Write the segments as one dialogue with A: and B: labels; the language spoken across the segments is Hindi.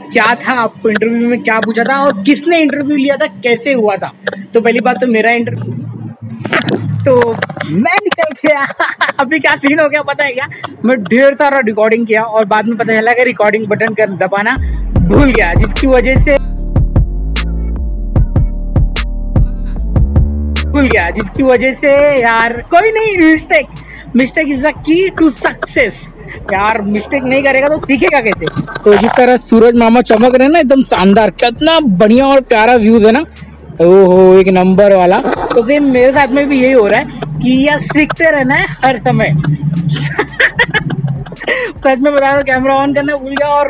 A: क्या था, आपको इंटरव्यू में क्या पूछा था और किसने इंटरव्यू लिया था, कैसे हुआ था। तो पहली बात तो मेरा इंटरव्यू, तो मैं निकल गया। अभी क्या सीन हो गया पता है क्या, मैं ढेर सारा रिकॉर्डिंग किया और बाद में पता चला कि रिकॉर्डिंग बटन कर दबाना भूल गया, जिसकी वजह से यार कोई नहीं, mistake is the key to success. यार मिस्टेक नहीं करेगा तो सीखेगा कैसे। तो जिस तरह सूरज मामा चमक रहे हैं ना एकदम शानदार, कितना बढ़िया और प्यारा व्यूज है ना, ओहो एक नंबर वाला। तो फिर मेरे साथ में भी यही हो रहा है कि यह सीखते रहना है हर समय। सच में बता रहा हूँ, कैमरा ऑन करना भूल गया और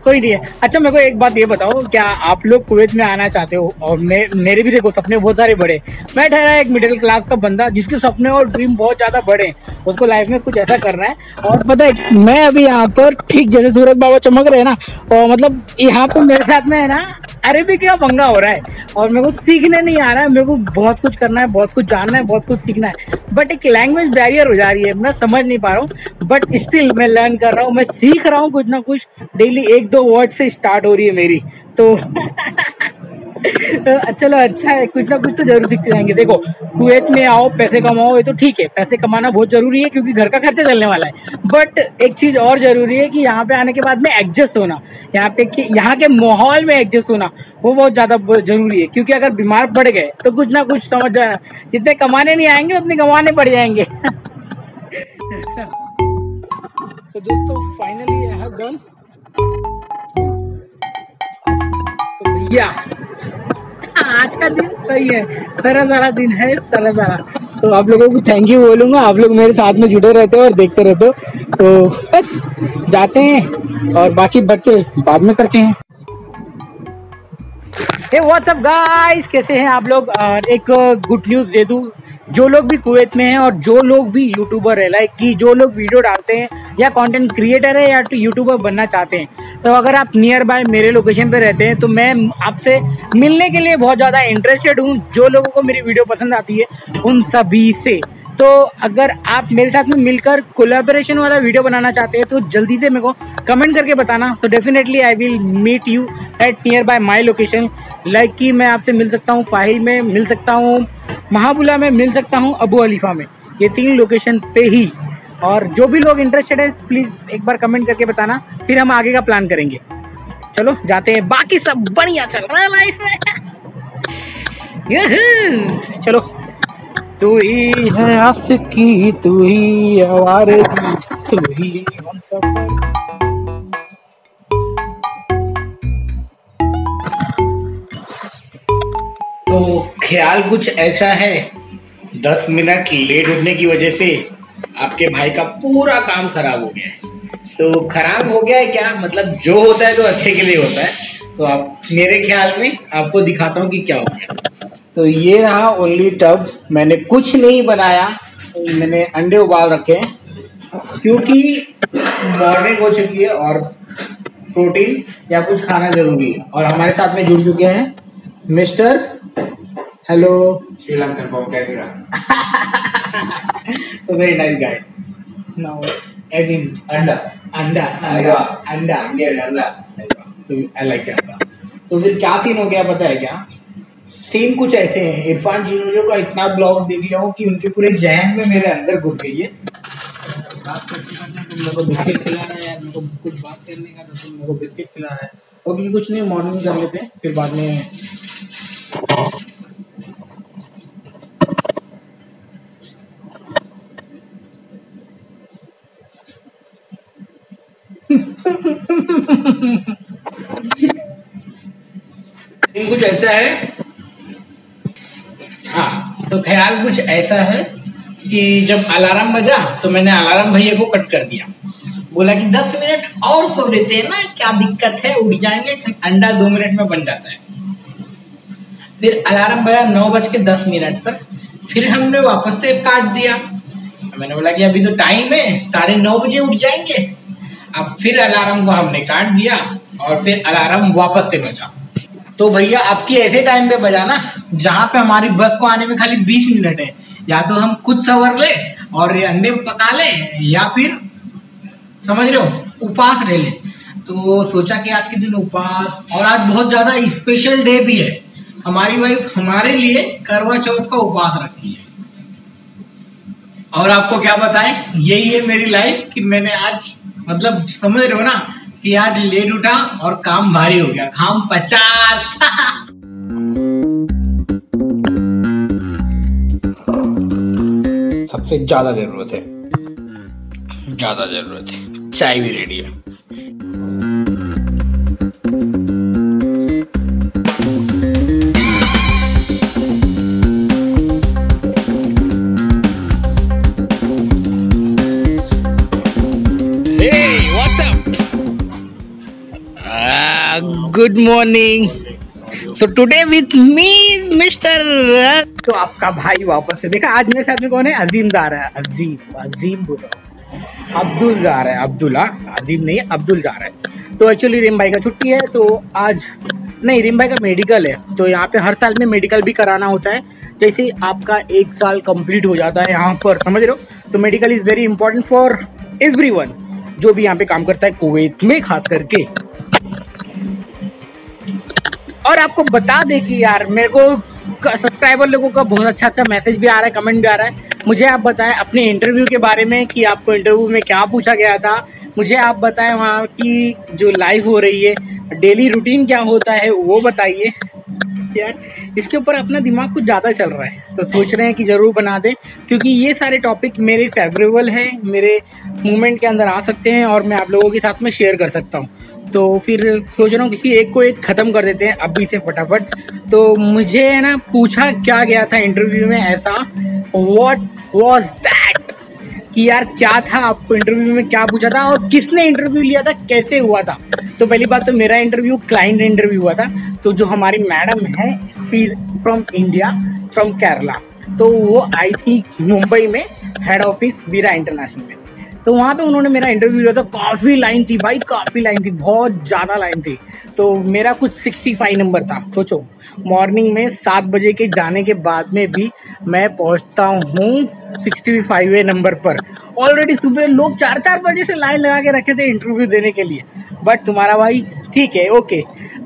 A: कोई नहीं है। अच्छा मेरे को एक बात ये बताओ, क्या आप लोग कुवैत में आना चाहते हो? और मेरे भी देखो सपने बहुत सारे बड़े। मैं ठहरा एक मिडिल क्लास का बंदा जिसके सपने और ड्रीम बहुत ज्यादा बड़े, उसको लाइफ में कुछ ऐसा करना है। और पता है मैं अभी यहाँ पर ठीक जैसे सूरज बाबा चमक रहे हैं ना, और मतलब यहाँ पर मेरे साथ में है ना अरेबिक का पंगा हो रहा है और मेरे को सीखने नहीं आ रहा है। मेरे को बहुत कुछ करना है, बहुत कुछ जानना है, बहुत कुछ सीखना है, बट एक लैंग्वेज बैरियर हो जा रही है, मैं समझ नहीं पा रहा हूँ। बट स्टिल मैं लर्न कर रहा हूँ, मैं सीख रहा हूँ कुछ ना कुछ। डेली 1-2 वर्ड से स्टार्ट हो रही है मेरी तो चलो अच्छा है, कुछ ना कुछ तो जरूर सीखते जाएंगे। देखो कुवैत में आओ पैसे कमाओ, ये तो ठीक है, पैसे कमाना बहुत जरूरी है क्योंकि घर का खर्चा चलने वाला है। बट एक चीज और जरूरी है कि यहाँ पे आने के बाद में एडजस्ट होना, यहाँ के माहौल में एडजस्ट होना, वो बहुत ज्यादा जरूरी है। क्योंकि अगर बीमार पड़ गए तो कुछ ना कुछ समझ जाना, जितने कमाने नहीं आएंगे उतने कमाने पड़ जाएंगे। तो दोस्तों फाइनली आई हैव डन। तो भैया आज का दिन सही है, सारा दिन है सारा। तो आप लोगों को थैंक यू बोलूंगा, आप लोग मेरे साथ में जुड़े रहते हो और देखते रहते हो। तो बस जाते हैं और बाकी बच्चे बाद में करते हैं। हे व्हाट्स अप गाइस, कैसे हैं आप लोग? एक गुड न्यूज़ दे दूं, जो लोग भी कुवैत में हैं और जो लोग भी यूट्यूबर है, लाइक कि जो लोग वीडियो डालते हैं या कंटेंट क्रिएटर है या तो यूट्यूबर बनना चाहते हैं, तो अगर आप नियर बाय मेरे लोकेशन पे रहते हैं तो मैं आपसे मिलने के लिए बहुत ज़्यादा इंटरेस्टेड हूँ। जो लोगों को मेरी वीडियो पसंद आती है उन सभी से। तो अगर आप मेरे साथ में मिलकर कोलैबोरेशन वाला वीडियो बनाना चाहते हैं तो जल्दी से मेरे को कमेंट करके बताना। So definitely I will meet you at nearby my location. Like कि मैं आपसे मिल सकता हूँ फाहिल में, मिल सकता हूँ महाबुला में, मिल सकता हूँ अबू अलीफा में, ये 3 लोकेशन पे ही। और जो भी लोग इंटरेस्टेड है प्लीज़ एक बार कमेंट करके बताना, फिर हम आगे का प्लान करेंगे। चलो जाते हैं, बाकी सब बढ़िया चल रहा है लाइफ में। चलो, तू ही है आशिकी, तू ही आवारगी, तू ही हम सब। तो ख्याल कुछ ऐसा है, 10 मिनट लेट होने की वजह से आपके भाई का पूरा काम खराब हो गया है। तो खराब हो गया है क्या, मतलब जो होता है तो अच्छे के लिए होता है। तो आप मेरे ख्याल में आपको दिखाता हूँ कि क्या हो गया। तो ये रहा ओनली टब, मैंने कुछ नहीं बनाया, मैंने अंडे उबाल रखे हैं क्योंकि मॉर्निंग हो चुकी है और प्रोटीन या कुछ खाना जरूरी है। और हमारे साथ में जुड़ चुके हैं मिस्टर हेलो
B: श्रीलंकन कैमरा।
A: तो very nice guy. Now adding अंडा। So, I like that. तो फिर क्या सीन हो गया पता है क्या? सीन कुछ ऐसे हैं, इरफान जिनोजो का इतना ब्लॉग देख लिया हूँ कि उनके पूरे जहन में मेरे अंदर घुस गई है। बात करते तुम लोगों को बिस्किट खिलाना है, मेरे को कुछ बात करने का तो तुम मेरे को बिस्किट खिलाना है। ओके कुछ नहीं, मॉर्निंग कर लेते हैं फिर बाद में। कुछ ऐसा है, हाँ तो ख्याल कुछ ऐसा है कि जब अलार्म बजा तो मैंने अलार्म भैया को कट कर दिया, बोला कि 10 मिनट और सो लेते हैं ना, क्या दिक्कत है, उठ जाएंगे, अंडा 2 मिनट में बन जाता है। फिर अलार्म बजा 9:10 पर, फिर हमने वापस से काट दिया। मैंने बोला कि अभी तो टाइम है, 9:30 बजे उठ जाएंगे। अब फिर अलार्म को हमने काट दिया और फिर अलार्म वापस से बजा। तो भैया आपकी ऐसे टाइम पे बजाना जहाँ पे हमारी बस को आने में खाली 20 मिनट है, या तो हम खुद सवर ले और अंडे पका ले या फिर समझ रहे हो उपास रह ले। तो सोचा कि आज के दिन उपवास, और आज बहुत ज्यादा स्पेशल डे भी है। हमारी वाइफ हमारे लिए करवा चौथ का उपवास रखी है। और आपको क्या बताएं, यही है मेरी लाइफ कि मैंने आज, मतलब समझ रहे हो ना, कि आज लेट उठा और काम भारी हो गया। काम 50 सबसे ज्यादा जरूरत है, चाय भी रेडी है। Good morning. So today with me mister, तो आपका भाई वापस से। देखा आज मेरे साथ में कौन है? अजीम जा रहा है। अजीम बोलो, अब्दुल जा रहा है। अब्दुल्ला, अजीम नहीं है, अब्दुल जा रहा है। तो एक्चुअली रिम भाई का छुट्टी है, तो आज नहीं, रिम भाई का मेडिकल है। तो यहाँ पे हर साल में मेडिकल भी कराना होता है। जैसे आपका 1 साल कंप्लीट हो जाता है यहाँ पर, समझ रहे हो? तो medical is very important for everyone जो भी यहाँ पे काम करता है कुवैत में खास करके। और आपको बता दे कि यार मेरे को सब्सक्राइबर लोगों का बहुत अच्छा मैसेज भी आ रहा है, कमेंट भी आ रहा है। मुझे आप बताएं अपने इंटरव्यू के बारे में कि आपको इंटरव्यू में क्या पूछा गया था। मुझे आप बताएं वहाँ की जो लाइव हो रही है, डेली रूटीन क्या होता है वो बताइए। यार इसके ऊपर अपना दिमाग कुछ ज़्यादा चल रहा है, तो सोच रहे हैं कि ज़रूर बना दें, क्योंकि ये सारे टॉपिक मेरे फेवरेबल हैं, मेरे मूवमेंट के अंदर आ सकते हैं और मैं आप लोगों के साथ में शेयर कर सकता हूँ। तो फिर सोच रहा हूँ किसी एक को एक ख़त्म कर देते हैं अभी से फटाफट। तो मुझे है ना पूछा क्या गया था इंटरव्यू में ऐसा, व्हाट वाज दैट, कि यार क्या था, आपको इंटरव्यू में क्या पूछा था और किसने इंटरव्यू लिया था, कैसे हुआ था। तो पहली बात तो मेरा इंटरव्यू क्लाइंट इंटरव्यू हुआ था। तो जो हमारी मैडम है, she from India, from Kerala, तो वो आई थी मुंबई में हेड ऑफिस वीरा इंटरनेशनल में। तो वहाँ पे उन्होंने मेरा इंटरव्यू लिया था। काफ़ी लाइन थी भाई, काफ़ी लाइन थी, बहुत ज़्यादा लाइन थी। तो मेरा कुछ 65 नंबर था। सोचो, मॉर्निंग में 7 बजे के जाने के बाद में भी मैं पहुँचता हूँ 65वें नंबर पर। ऑलरेडी सुबह लोग 4-4 बजे से लाइन लगा के रखे थे इंटरव्यू देने के लिए। बट तुम्हारा भाई ठीक है, ओके।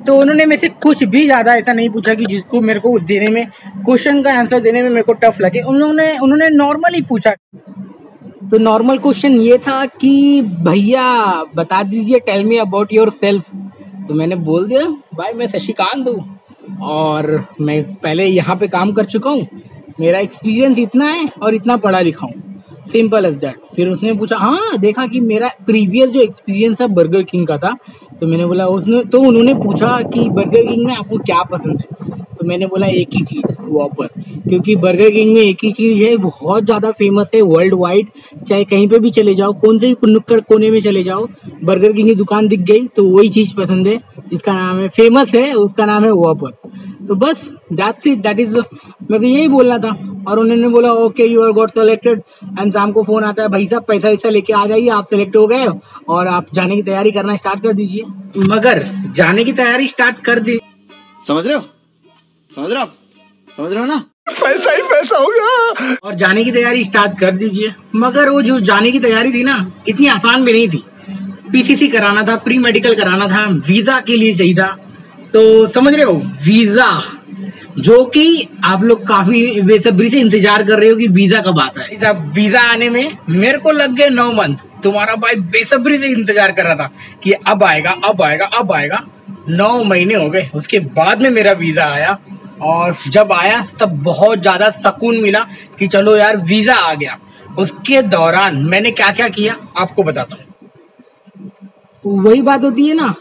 A: तो उन्होंने मेरे से कुछ भी ज़्यादा ऐसा नहीं पूछा कि जिसको मेरे को देने में, क्वेश्चन का आंसर देने में मेरे को टफ लगे। उन्होंने नॉर्मल ही पूछा। तो नॉर्मल क्वेश्चन ये था कि भैया बता दीजिए, tell me about yourself. तो मैंने बोल दिया भाई मैं शशिकांत हूँ और मैं पहले यहाँ पे काम कर चुका हूँ, मेरा एक्सपीरियंस इतना है और इतना पढ़ा लिखा हूँ, सिंपल एज दैट। फिर उसने पूछा, हाँ देखा कि मेरा प्रीवियस जो एक्सपीरियंस है बर्गर किंग का था। तो मैंने बोला तो उन्होंने पूछा कि बर्गर किंग में आपको क्या पसंद है। तो मैंने बोला एक ही चीज़, वॉपर, क्योंकि बर्गर किंग में एक ही चीज़ है, बहुत ज़्यादा फेमस है वर्ल्ड वाइड। चाहे कहीं पे भी चले जाओ, कौन से भी नुक्कड़ कोने में चले जाओ, बर्गर किंग की दुकान दिख गई तो वही चीज़ पसंद है, जिसका नाम है, फेमस है, उसका नाम है वॉपर। तो बस दैट्स इट, दैट इज, मेरे को यही बोलना था। और उन्होंने बोला okay you are got selected. And शाम को फ़ोन आता है, भाई साहब पैसा वैसा लेके आ जाइए, आप सेलेक्ट हो गए और आप जाने की तैयारी करना स्टार्ट कर दीजिए। मगर जाने की तैयारी स्टार्ट कर दी, समझ रहे हो ना, पैसा ही पैसा होगा। और जाने की तैयारी स्टार्ट कर दीजिए। मगर वो जो जाने की तैयारी थी ना, इतनी आसान भी नहीं थी। पीसीसी कराना था, प्री मेडिकल कराना था, वीजा के लिए चाहिए था। तो समझ रहे हो, वीजा जो कि आप लोग काफी बेसब्री से इंतजार कर रहे हो कि वीजा कब आता है। जब वीजा आने में मेरे को लग गए 9 मंथ। तुम्हारा भाई बेसब्री से इंतजार कर रहा था कि अब आएगा, अब आएगा, अब आएगा। 9 महीने हो गए, उसके बाद में मेरा वीजा आया। और जब आया तब बहुत ज़्यादा सुकून मिला कि चलो यार वीज़ा आ गया। उसके दौरान मैंने क्या क्या किया आपको बताता हूँ। वही बात होती है ना,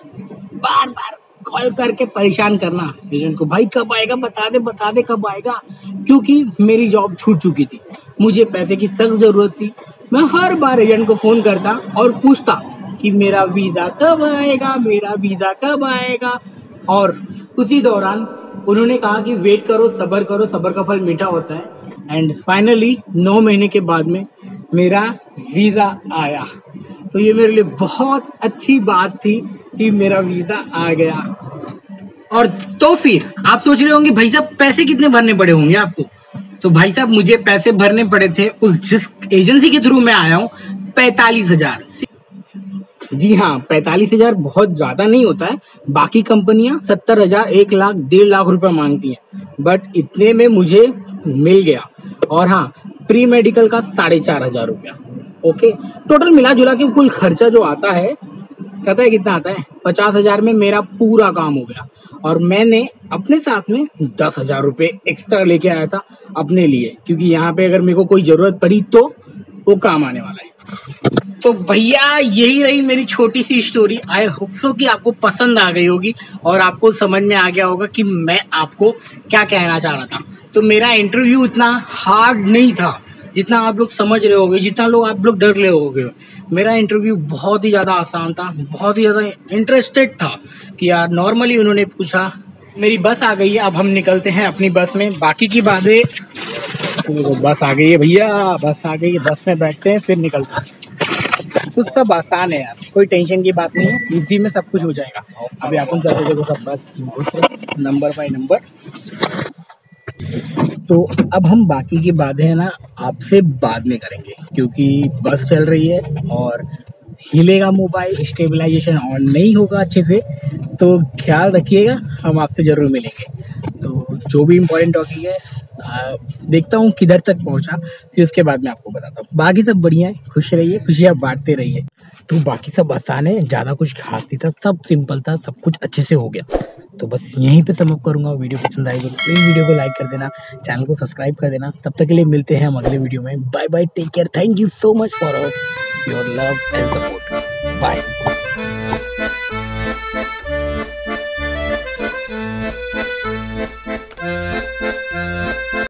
A: बार बार कॉल करके परेशान करना एजेंट को, भाई कब आएगा, बता दे कब आएगा। क्योंकि मेरी जॉब छूट चुकी थी, मुझे पैसे की सख्त ज़रूरत थी। मैं हर बार एजेंट को फ़ोन करता और पूछता कि मेरा वीज़ा कब आएगा, मेरा वीज़ा कब आएगा। और उसी दौरान उन्होंने कहा कि वेट करो, सब्र का फल मीठा होता है। एंड फाइनली 9 महीने के बाद में मेरा वीज़ा आया। तो ये मेरे लिए बहुत अच्छी बात थी कि मेरा वीज़ा आ गया। और तो फिर आप सोच रहे होंगे भाई साहब पैसे कितने भरने पड़े होंगे आपको। तो भाई साहब मुझे पैसे भरने पड़े थे, उस जिस एजेंसी के थ्रू मैं आया हूँ, 45,000। जी हाँ, 45,000 बहुत ज्यादा नहीं होता है। बाकी कंपनियां 70,000, 1 लाख, 1.5 लाख रुपए मांगती हैं, बट इतने में मुझे मिल गया। और हाँ, प्री मेडिकल का 4,500 रुपया। ओके, टोटल मिला जुला के कुल खर्चा जो आता है, पता है कितना आता है? 50,000 में मेरा पूरा काम हो गया। और मैंने अपने साथ में 10,000 रुपये एक्स्ट्रा लेके आया था अपने लिए, क्योंकि यहाँ पे अगर मेरे को कोई जरूरत पड़ी तो वो काम आने वाला है। तो भैया यही रही मेरी छोटी सी स्टोरी। आई होप सो कि आपको पसंद आ गई होगी और आपको समझ में आ गया होगा कि मैं आपको क्या कहना चाह रहा था। तो मेरा इंटरव्यू इतना हार्ड नहीं था जितना आप लोग समझ रहे होगे, जितना लोग आप लोग डर रहे होगे। मेरा इंटरव्यू बहुत ही ज़्यादा आसान था, बहुत ही ज़्यादा इंटरेस्टेड था कि यार नॉर्मली उन्होंने पूछा। मेरी बस आ गई है, अब हम निकलते हैं अपनी बस में। बाकी की बातें, बस आ गई है भैया, बस आ गई है, बस में बैठते हैं फिर निकलते हैं। तो सब आसान है यार, कोई टेंशन की बात नहीं है, इजी में सब कुछ हो जाएगा। अभी अपन चलते देखो सब बस नंबर बाय नंबर। तो अब हम बाकी की बातें है ना आपसे बाद में करेंगे, क्योंकि बस चल रही है और हिलेगा मोबाइल, स्टेबलाइजेशन ऑन नहीं होगा अच्छे से, तो ख्याल रखिएगा। हम आपसे जरूर मिलेंगे। तो जो भी इम्पोर्टेंट टॉपिक है देखता हूँ किधर तक पहुँचा, फिर उसके बाद मैं आपको बताता हूँ। बाकी सब बढ़िया है, खुश रहिए, खुशियाँ बांटते रहिए। तो बाकी सब आसान है, ज़्यादा कुछ खास नहीं था, सब सिंपल था, सब कुछ अच्छे से हो गया। तो बस यहीं पे समाप्त करूंगा। वीडियो पसंद आएगी तो प्लीज वीडियो को लाइक कर देना, चैनल को सब्सक्राइब कर देना। तब तक के लिए मिलते हैं हम अगले वीडियो में। Bye bye, take care, thank you so much for your love and support. Bye.